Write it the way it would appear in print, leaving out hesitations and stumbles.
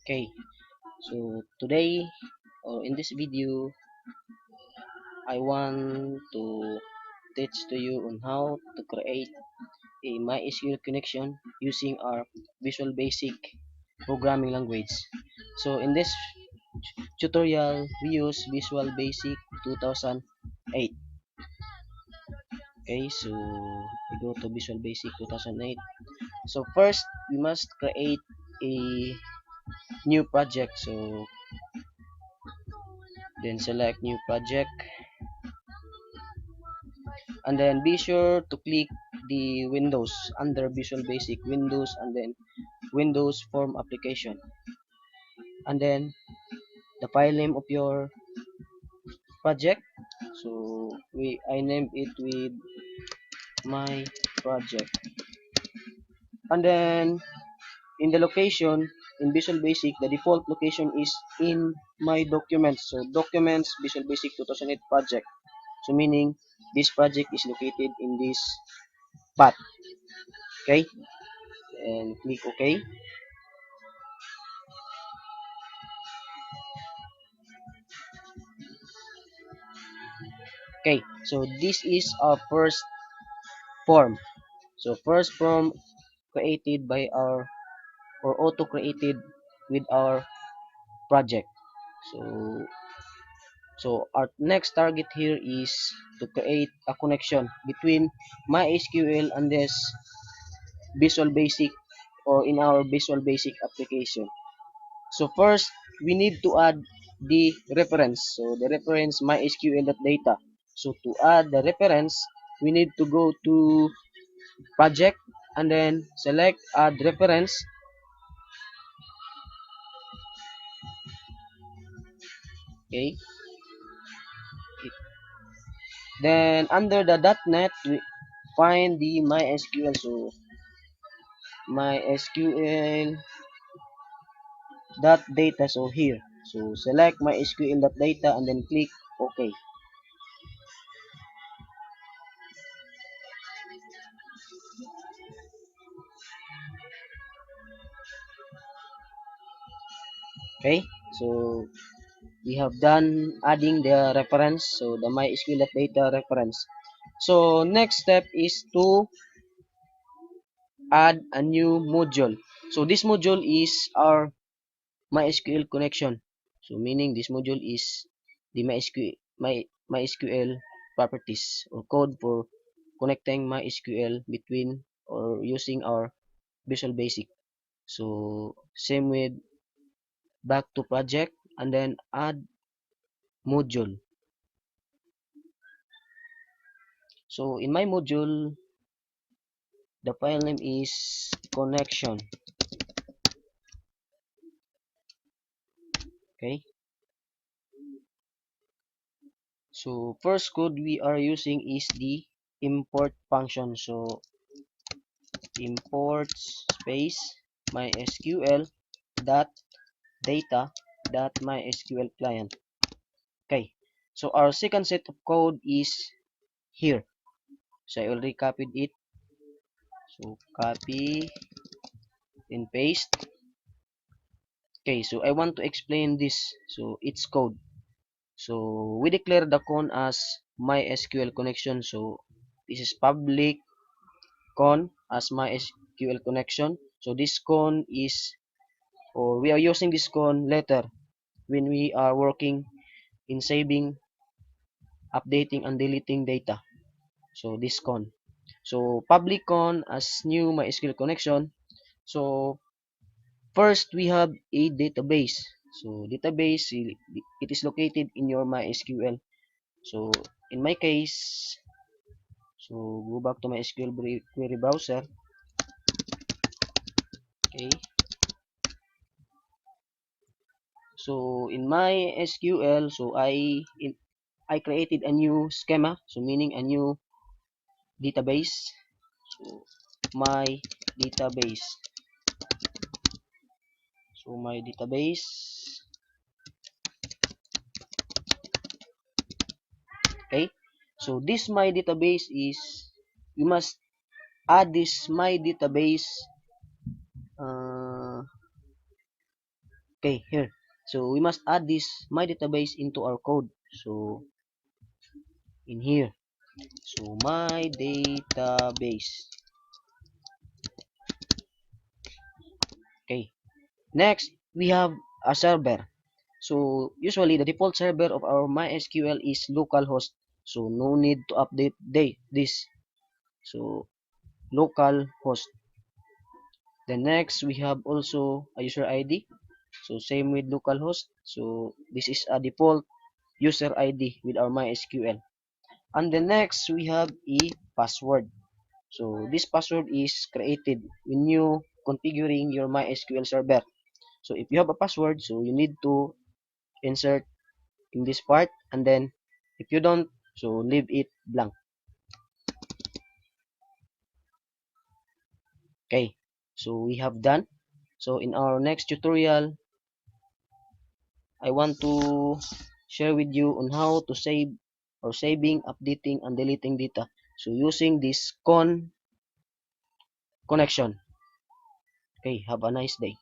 Okay, so today or in this video, I want to teach to you on how to create a MySQL connection using our Visual Basic programming language. So in this tutorial, we use Visual Basic 2008. Okay, so we go to Visual Basic 2008. So first, we must create a new project. So then select new project and then be sure to click the Windows under Visual Basic Windows and then Windows Form Application, and then the file name of your project. So I named it with my project, and then in the location in Visual Basic, the default location is in my documents. So documents Visual Basic 2008 project, so meaning this project is located in this path. Okay, and click OK. Okay, so this is our first form. So first form created by our or auto created with our project. So our next target here is to create a connection between MySQL and this Visual Basic or in our Visual Basic application. So first we need to add the reference. So the reference MySQL.data. So to add the reference, we need to go to project and then select add reference. Okay, then under the .NET we find the MySQL. So MySQL data. So here, so select MySQL data and then click OK. Okay, so we have done adding the reference, so the MySQL data reference. So next step is to add a new module. So this module is our MySQL connection. So meaning this module is the MySQL properties or code for connecting MySQL between or using our Visual Basic. So same with back to project and then add module. So in my module, the file name is connection. Okay. So first code we are using is the import function. So import space mysql dot data dot mysql client. Okay. So our second set of code is here. So I already copied it. So copy and paste. Okay, so I want to explain this. So it's code. So we declare the con as MySQL connection. So this is public con as MySQL connection. So this con is or we are using this con later when we are working in saving, updating and deleting data. So this con. So public con as new MySQL connection. So first we have a database. So database it is located in your MySQL. So in my case, so go back to my SQL query browser. Okay. So in my SQL, so I created a new schema, so meaning a new database. So my database. So my database. Okay. So this my database is we must add this my database uh, Okay, here. So we must add this my database into our code. So in here. So my database. Okay. Next, we have a server. So usually the default server of our MySQL is localhost. So no need to update this. So local host. Then next we have also a user ID. So same with localhost. So this is a default user ID with our MySQL. And the next we have a password. So this password is created when you configuring your MySQL server. So if you have a password, so you need to insert in this part, and then if you don't, so leave it blank. Okay, so we have done. So in our next tutorial, I want to share with you on how to save or saving, updating, and deleting data. So using this connection. Okay, have a nice day.